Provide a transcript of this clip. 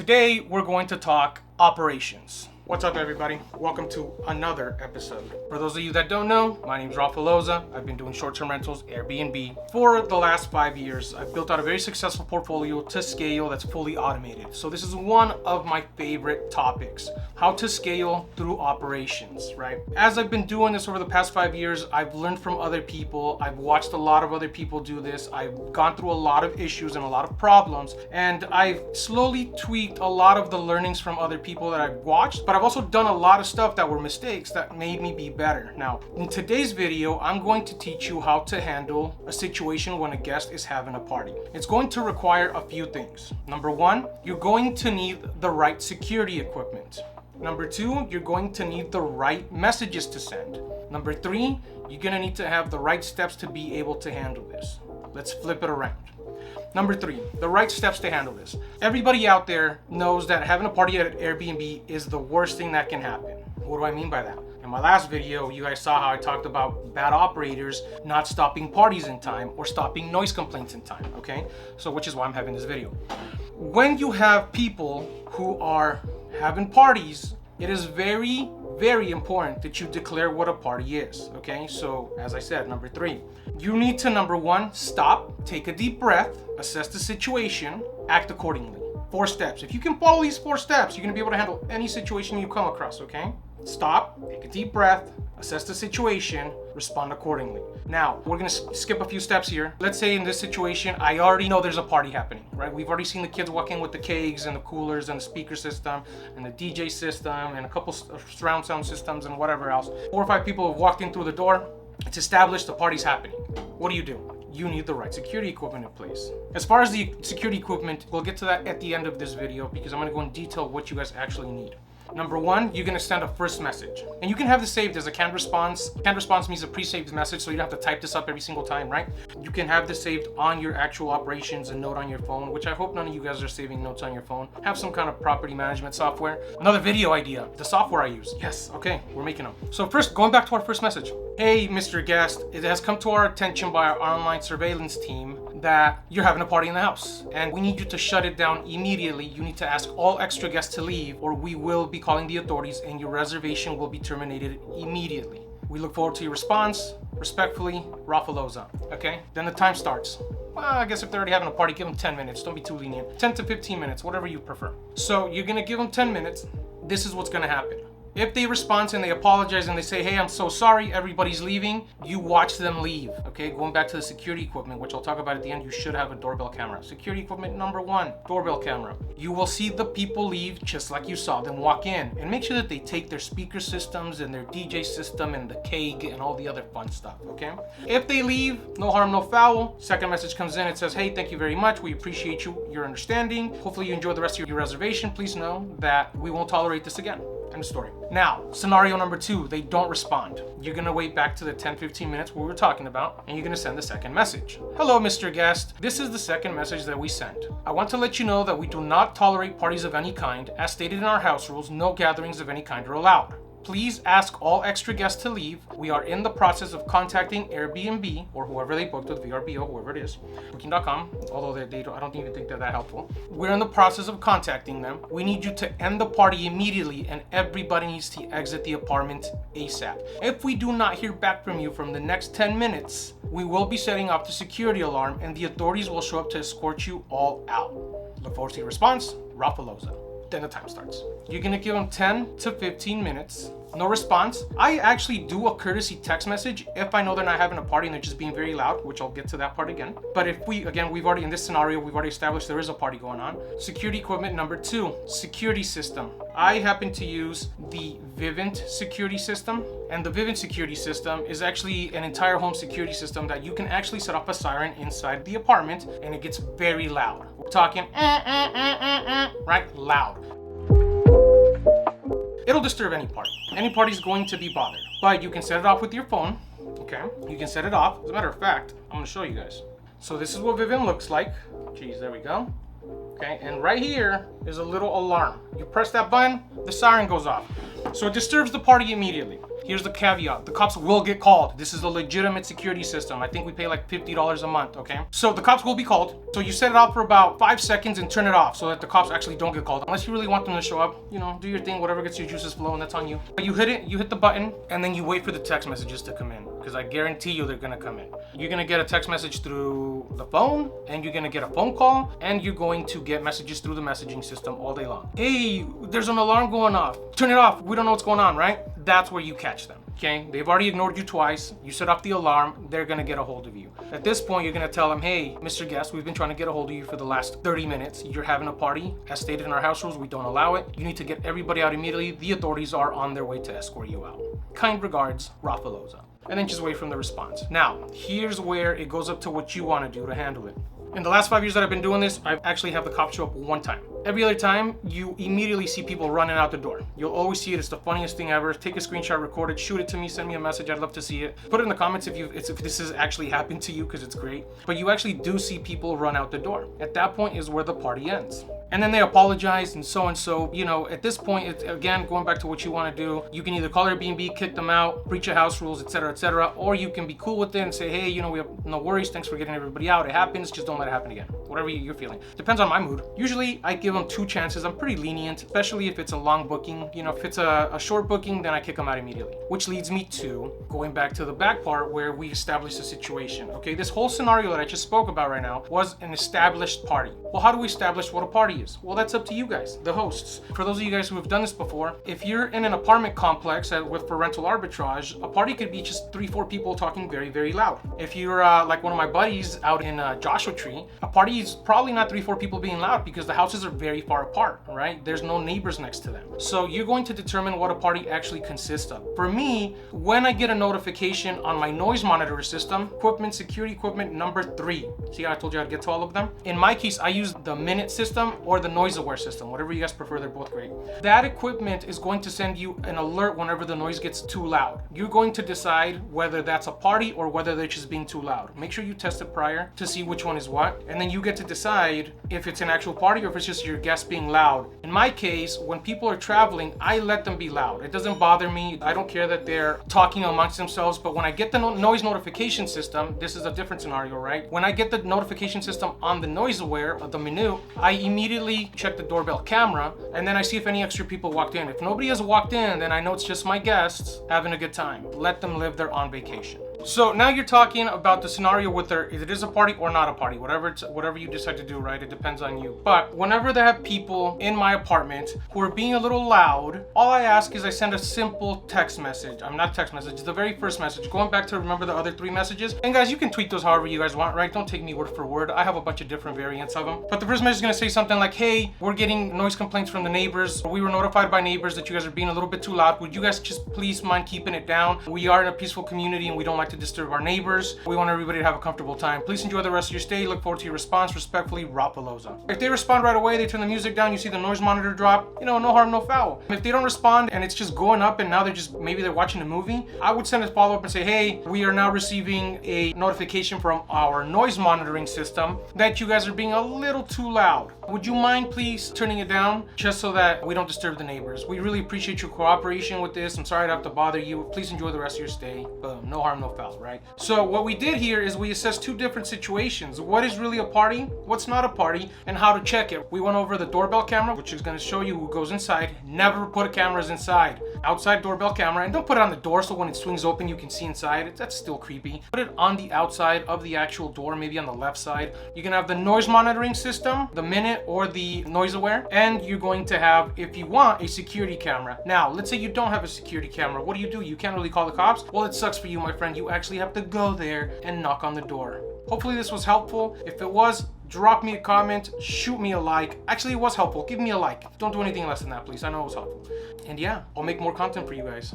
Today we're going to talk operations. What's up, everybody? Welcome to another episode. For those of you that don't know, my name is Loza. I've been doing short-term rentals, Airbnb, for the last 5 years. I've built out a very successful portfolio to scale that's fully automated. So this is one of my favorite topics, how to scale through operations, right? As I've been doing this over the past 5 years, I've learned from other people. I've watched a lot of other people do this. I've gone through a lot of issues and a lot of problems, and I've slowly tweaked a lot of the learnings from other people that I've watched, but I've also done a lot of stuff that were mistakes that made me be better. Now, in today's video, I'm going to teach you how to handle a situation when a guest is having a party. It's going to require a few things. Number one, you're going to need the right security equipment. Number two, you're going to need the right messages to send. Number three, you're gonna need to have the right steps to be able to handle this. Let's flip it around. Number three, the right steps to handle this. Everybody out there knows that having a party at Airbnb is the worst thing that can happen. What do I mean by that? In my last video, you guys saw how I talked about bad operators not stopping parties in time or stopping noise complaints in time, okay? So which is why I'm having this video. When you have people who are having parties, it is very, very important that you declare what a party is, okay? So as I said, number three, you need to, number one, stop, take a deep breath, assess the situation, act accordingly. 4 steps. If you can follow these 4 steps, you're gonna be able to handle any situation you come across, okay? Stop, take a deep breath, assess the situation, respond accordingly. Now, we're gonna skip a few steps here. Let's say in this situation, I already know there's a party happening, right? We've already seen the kids walk in with the kegs and the coolers and the speaker system and the DJ system and a couple surround sound systems and whatever else. 4 or 5 people have walked in through the door. It's established the party's happening. What do? You need the right security equipment in place. As far as the security equipment, we'll get to that at the end of this video because I'm gonna go in detail what you guys actually need. Number one, you're gonna send a first message. And you can have this saved as a canned response. Canned response means a pre-saved message, so you don't have to type this up every single time, right? You can have this saved on your actual operations, a note on your phone, which I hope none of you guys are saving notes on your phone. Have some kind of property management software. Another video idea, the software I use. Yes, okay, we're making them. So first, going back to our first message. Hey, Mr. Guest, it has come to our attention by our online surveillance team that you're having a party in the house and we need you to shut it down immediately. You need to ask all extra guests to leave or we will be calling the authorities and your reservation will be terminated immediately. We look forward to your response. Respectfully, Loza. Okay? Then the time starts. Well, I guess if they're already having a party, give them 10 minutes. Don't be too lenient. 10 to 15 minutes, whatever you prefer. So you're gonna give them 10 minutes. This is what's gonna happen. If they respond and they apologize and they say, hey, I'm so sorry, everybody's leaving, you watch them leave, okay? Going back to the security equipment, which I'll talk about at the end, you should have a doorbell camera. Security equipment number one, doorbell camera. You will see the people leave just like you saw them walk in. And make sure that they take their speaker systems and their DJ system and the keg and all the other fun stuff, okay? If they leave, no harm, no foul. Second message comes in, it says, hey, thank you very much. We appreciate your understanding. Hopefully you enjoy the rest of your reservation. Please know that we won't tolerate this again. End of story. Now, scenario number 2, they don't respond. You're gonna wait back to the 10-15 minutes we were talking about, and you're gonna send the second message. Hello, Mr. Guest. This is the second message that we sent. I want to let you know that we do not tolerate parties of any kind. As stated in our house rules, no gatherings of any kind are allowed. Please ask all extra guests to leave. We are in the process of contacting Airbnb or whoever they booked with, VRBO, whoever it is, Booking.com, although I don't even think they're that helpful. We're in the process of contacting them. We need you to end the party immediately and everybody needs to exit the apartment ASAP. If we do not hear back from you from the next 10 minutes, we will be setting off the security alarm and the authorities will show up to escort you all out. Look forward to your response, Loza. Then the time starts. You're gonna give them 10 to 15 minutes. No response. I actually do a courtesy text message if I know they're not having a party and they're just being very loud, which I'll get to that part again. But if we've already, in this scenario, we've already established there is a party going on. Security equipment number 2, security system. I happen to use the Vivint security system. And the Vivint security system is actually an entire home security system that you can actually set up a siren inside the apartment and it gets very loud. We're talking, right? Loud. It'll disturb any party. Any party's going to be bothered. But you can set it off with your phone, okay? You can set it off. As a matter of fact, I'm gonna show you guys. So this is what Vivint looks like. Geez, there we go. Okay, and right here is a little alarm. You press that button, the siren goes off. So it disturbs the party immediately. Here's the caveat. The cops will get called. This is a legitimate security system. I think we pay like $50 a month, okay? So the cops will be called. So you set it off for about 5 seconds and turn it off so that the cops actually don't get called. Unless you really want them to show up, you know, do your thing, whatever gets your juices flowing, that's on you. But you hit it, you hit the button, and then you wait for the text messages to come in. Because I guarantee you they're gonna come in. You're gonna get a text message through the phone, and you're gonna get a phone call, and you're going to get messages through the messaging system all day long. Hey, there's an alarm going off. Turn it off. We don't know what's going on, right? That's where you catch them. Okay, they've already ignored you twice. You set off the alarm, they're gonna get a hold of you. At this point, you're gonna tell them, hey, Mr. Guest, we've been trying to get a hold of you for the last 30 minutes. You're having a party. As stated in our house rules, we don't allow it. You need to get everybody out immediately. The authorities are on their way to escort you out. Kind regards, Rafaeloza. And then just wait from the response. Now, here's where it goes up to what you wanna do to handle it. In the last 5 years that I've been doing this, I've actually had the cops show up one time. Every other time, you immediately see people running out the door. You'll always see it. It's the funniest thing ever. Take a screenshot, record it, shoot it to me, send me a message. I'd love to see it. Put it in the comments if this has actually happened to you, because it's great. But you actually do see people run out the door. At that point is where the party ends. And then they apologize and so. You know, at this point, it's, again, going back to what you want to do, you can either call Airbnb, kick them out, breach of house rules, etc., or you can be cool with it and say, hey, you know, we have no worries. Thanks for getting everybody out. It happens. Just don't let it happen again. Whatever you're feeling. Depends on my mood. Usually, I give them 2 chances. I'm pretty lenient, especially if it's a long booking. You know, if it's a short booking, then I kick them out immediately. Which leads me to going back to the back part where we establish the situation. Okay, this whole scenario that I just spoke about right now was an established party. Well, how do we establish what a party is? Well, that's up to you guys, the hosts. For those of you guys who have done this before, if you're in an apartment complex for rental arbitrage, a party could be just 3-4 people talking very, very loud. If you're like one of my buddies out in Joshua Tree, a party is probably not 3-4 people being loud because the houses are very far apart, right? There's no neighbors next to them. So you're going to determine what a party actually consists of. For me, when I get a notification on my noise monitor system, security equipment number 3. See how I told you I'd get to all of them? In my case, I use the minute system or the noise aware system, whatever you guys prefer, they're both great. That equipment is going to send you an alert whenever the noise gets too loud. You're going to decide whether that's a party or whether they're just being too loud. Make sure you test it prior to see which one is what, and then you get to decide if it's an actual party or if it's just your guests being loud. In my case, when people are traveling, I let them be loud. It doesn't bother me. I don't care that they're talking amongst themselves, but when I get the noise notification system, this is a different scenario, right? When I get the notification system on the noise aware of the menu, I immediately check the doorbell camera, and then I see if any extra people walked in. If nobody has walked in, then I know it's just my guests having a good time. Let them live their on vacation. So now you're talking about the scenario with if it is a party or not a party, whatever you decide to do, right? It depends on you. But whenever they have people in my apartment who are being a little loud, all I ask is I send a simple text message. I'm not text message, it's the very first message. Going back to remember the other 3 messages. And guys, you can tweet those however you guys want, right? Don't take me word for word. I have a bunch of different variants of them. But the first message is gonna say something like, hey, we're getting noise complaints from the neighbors. We were notified by neighbors that you guys are being a little bit too loud. Would you guys just please mind keeping it down? We are in a peaceful community and we don't like to disturb our neighbors. We want everybody to have a comfortable time. Please enjoy the rest of your stay. Look forward to your response. Respectfully, Rafaeloza. If they respond right away, they turn the music down, you see the noise monitor drop, you know, no harm, no foul. If they don't respond and it's just going up and now maybe they're watching a movie, I would send a follow-up and say, hey, we are now receiving a notification from our noise monitoring system that you guys are being a little too loud. Would you mind please turning it down just so that we don't disturb the neighbors? We really appreciate your cooperation with this. I'm sorry to have to bother you. Please enjoy the rest of your stay. Boom, no harm, no foul, right? So what we did here is we assessed 2 different situations. What is really a party, what's not a party, and how to check it. We went over the doorbell camera, which is going to show you who goes inside. Never put cameras inside. Outside doorbell camera, and don't put it on the door so when it swings open you can see inside. That's still creepy. Put it on the outside of the actual door, maybe on the left side. You can have the noise monitoring system, the minute or the noise aware, and you're going to have, if you want, a security camera. Now, let's say you don't have a security camera. What do? You can't really call the cops? Well, it sucks for you, my friend. You actually have to go there and knock on the door. Hopefully this was helpful. If it was, drop me a comment, shoot me a like. Actually, it was helpful. Give me a like. Don't do anything less than that, please. I know it was helpful. And yeah, I'll make more content for you guys.